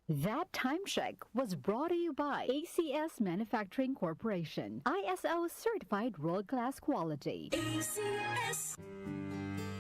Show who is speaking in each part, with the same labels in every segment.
Speaker 1: That time check was brought to you by ACS Manufacturing Corporation, ISO certified world-class quality.
Speaker 2: ACS.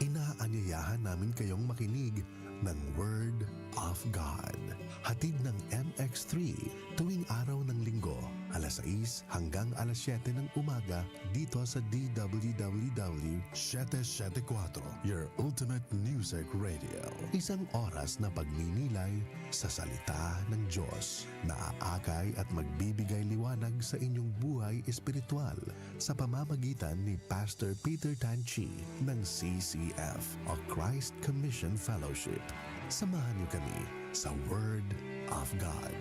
Speaker 3: Inaanyayahan namin kayong makinig ng Word of God. Hatid ng MX3 tuwing araw ng linggo, alas 6 hanggang alas 7 ng umaga dito sa DWWW 774, your ultimate music radio. Isang oras na pagninilay sa salita ng Diyos na aakay at magbibigay liwanag sa inyong buhay espiritual sa pamamagitan ni Pastor Peter Tanchi ng CCF o Christ Commission Fellowship. Samahan niyo kami sa Word of God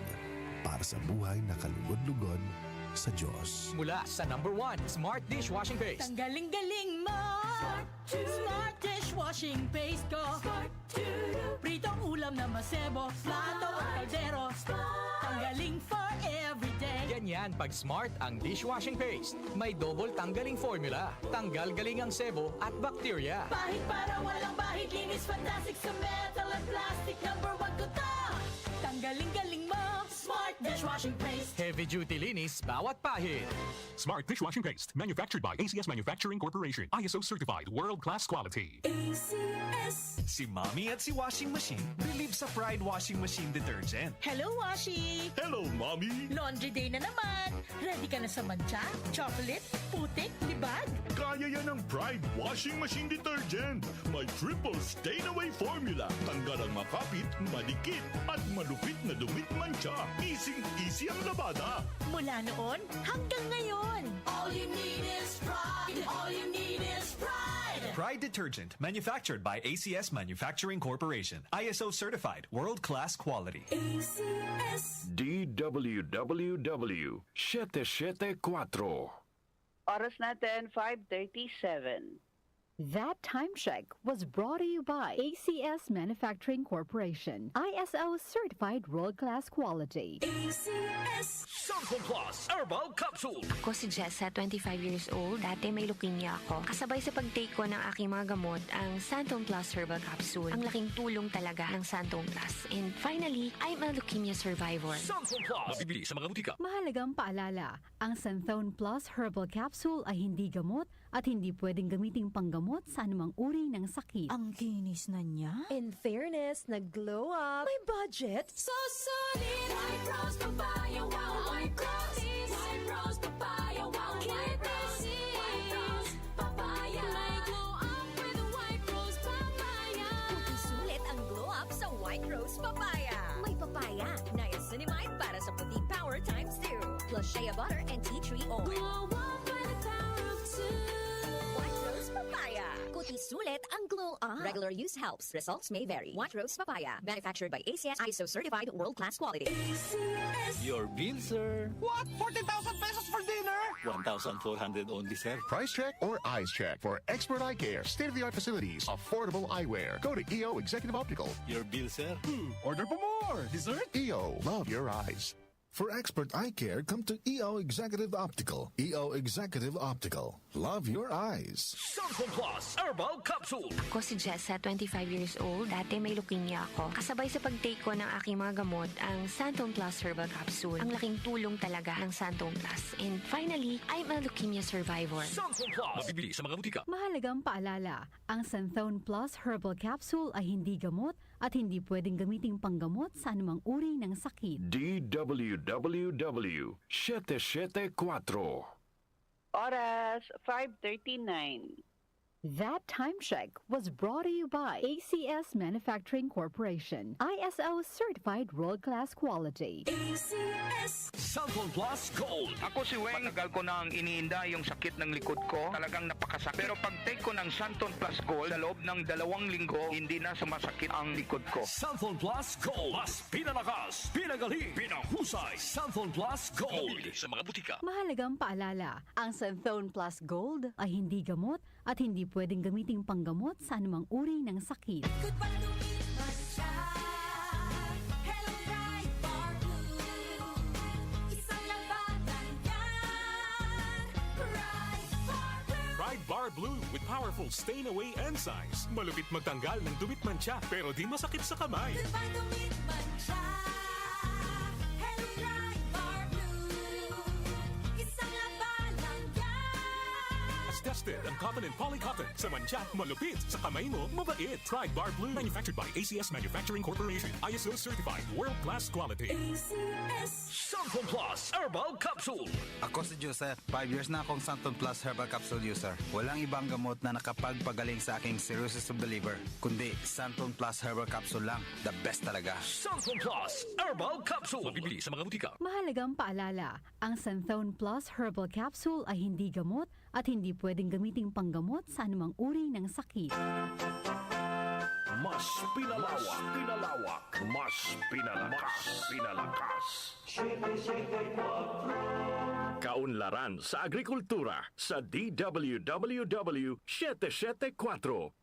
Speaker 3: para sa buhay na kalugod-lugod sa Diyos.
Speaker 4: Mula sa #1 Smart Dishwashing Paste.
Speaker 2: Ang galing-galing mo! Smart dishwashing paste ko. Pritong ulam na masebo, plato at kaldero. Tanggaling for everyday.
Speaker 4: Ganyan pag Smart ang dishwashing paste. May double tanggaling formula. Tanggal galing ang sebo at bakterya.
Speaker 2: Bahid para walang bahid, linis fantastic sa metal at plastic. #1 ko to! Tanggaling-galing mo! Smart dishwashing paste.
Speaker 4: Heavy duty linis bawat pahid.
Speaker 5: Smart Dishwashing Paste, manufactured by ACS Manufacturing Corporation. ISO certified, world-class quality.
Speaker 2: ACS.
Speaker 6: Si Mommy at si Washing Machine believe sa Pride Washing Machine Detergent.
Speaker 2: Hello, Washi!
Speaker 5: Hello, Mommy!
Speaker 2: Laundry day na naman! Ready ka na sa mancha, chocolate, putik, libag?
Speaker 5: Kaya yan ang Pride Washing Machine Detergent. May triple stain-away formula. Tanggal ang makapit, malikit, at malupit na dumit mancha. Easy ang labada.
Speaker 2: Mula noon hanggang ngayon. All you need is pride. All you need is pride.
Speaker 6: Pride Detergent, manufactured by ACS Manufacturing Corporation. ISO certified, world-class quality.
Speaker 2: ACS.
Speaker 7: DWWW 774.
Speaker 8: Oras natin, 5:37.
Speaker 1: That time check was brought to you by ACS Manufacturing Corporation, ISO certified world-class quality.
Speaker 2: ACS.
Speaker 7: Santon Plus Herbal Capsule.
Speaker 9: Ako si Jessa, 25 years old. Dati may leukemia ako. Kasabay sa pag-take ko ng aking mga gamot, ang Santon Plus Herbal Capsule. Ang laking tulong talaga ng Santon Plus. And finally, I'm a leukemia survivor.
Speaker 7: Santon Plus. Mabibili sa mga butika.
Speaker 1: Mahalagang paalala, ang Santhone Plus Herbal Capsule ay hindi gamot at hindi pwedeng gamiting panggamot sa anumang uri ng sakit.
Speaker 2: Ang kinis na niya.
Speaker 10: In fairness, nag-glow up.
Speaker 2: May budget. So solid. White rose papaya, wow. White rose. White rose papaya, wow. White rose. White rose papaya. May glow up with a white rose papaya.
Speaker 10: Sulit ang glow up sa White Rose Papaya. May papaya, niacinamide para sa puti power times 2. Plus shea butter and tea tree oil.
Speaker 2: Glow up with the power of 2.
Speaker 10: White Rose Papaya. Kuti sulit ang glow up. Regular use helps. Results may vary. White Rose Papaya. Manufactured by ACS ISO certified world-class quality.
Speaker 2: ACS.
Speaker 11: Your bill, sir.
Speaker 12: What? 40,000 pesos for dinner?
Speaker 11: 1,400 only, sir.
Speaker 13: Price check or eyes check for expert eye care, state-of-the-art facilities, affordable eyewear. Go to EO Executive Optical.
Speaker 11: Your bill, sir.
Speaker 12: Order for more. Dessert?
Speaker 13: EO, love your eyes.
Speaker 14: For expert eye care, come to EO Executive Optical. EO Executive Optical. Love your eyes.
Speaker 7: Santon Plus Herbal Capsule.
Speaker 9: Ako si Jessa, 25 years old. Dati may leukemia ako. Kasabay sa pag-take ko ng aking mga gamot, ang Santon Plus Herbal Capsule. Ang laking tulong talaga ng Santon Plus. And finally, I'm a leukemia survivor.
Speaker 7: Santon Plus. Mabibili sa mga butika.
Speaker 1: Mahalagang paalala, ang Santhone Plus Herbal Capsule ay hindi gamot at hindi pwedeng gamiting panggamot sa anumang uri ng sakit.
Speaker 7: DWWW 774.
Speaker 8: Oras, 5:39.
Speaker 1: That time check was brought to you by ACS Manufacturing Corporation, ISO certified world-class quality.
Speaker 2: ACS.
Speaker 7: Santon Plus Gold.
Speaker 15: Ako si Weng, matagal ko nang iniinda yung sakit ng likod ko. Talagang napakasakit. Pero pag take ko ng Santon Plus Gold, sa loob ng 2 linggo, hindi na sumasakit ang likod ko.
Speaker 7: Santon Plus Gold. Mas pinalakas, pinagaling, pinahusay. Santon Plus Gold. Mabibili sa mga butika.
Speaker 1: Mahalagang paalala, ang Santhone Plus Gold ay hindi gamot at hindi pwedeng gamiting panggamot sa anumang uri ng sakit.
Speaker 2: Goodbye to me, Masha. Hello, bright bar blue. Isang labatan yan. Bright bar blue.
Speaker 5: Pride Bar Blue with powerful stain-away enzymes. Malupit magtanggal ng dumit mancha pero di masakit sa kamay.
Speaker 2: Goodbye to me, Masha.
Speaker 7: Tested ang cotton and polycotton. Sa mancha, malupit. Sa kamay mo, mabait. Pride Bar Blue. Manufactured by ACS Manufacturing Corporation. ISO certified. World-class quality. Santon Plus Herbal Capsule.
Speaker 16: Ako si Joseph. 5 years na akong Santon Plus Herbal Capsule user. Walang ibang gamot na nakapagpagaling sa aking cirrhosis of the liver, kundi Santon Plus Herbal Capsule lang. The best talaga.
Speaker 7: Santon Plus Herbal Capsule. Mabibili sa mga butika.
Speaker 1: Mahalagang paalala, ang Santhone Plus Herbal Capsule ay hindi gamot at hindi pwedeng gamiting panggamot sa anumang uri ng sakit.
Speaker 7: Mas pinalawak, mas pinalakas. Kaunlaran sa agrikultura sa DWWW 774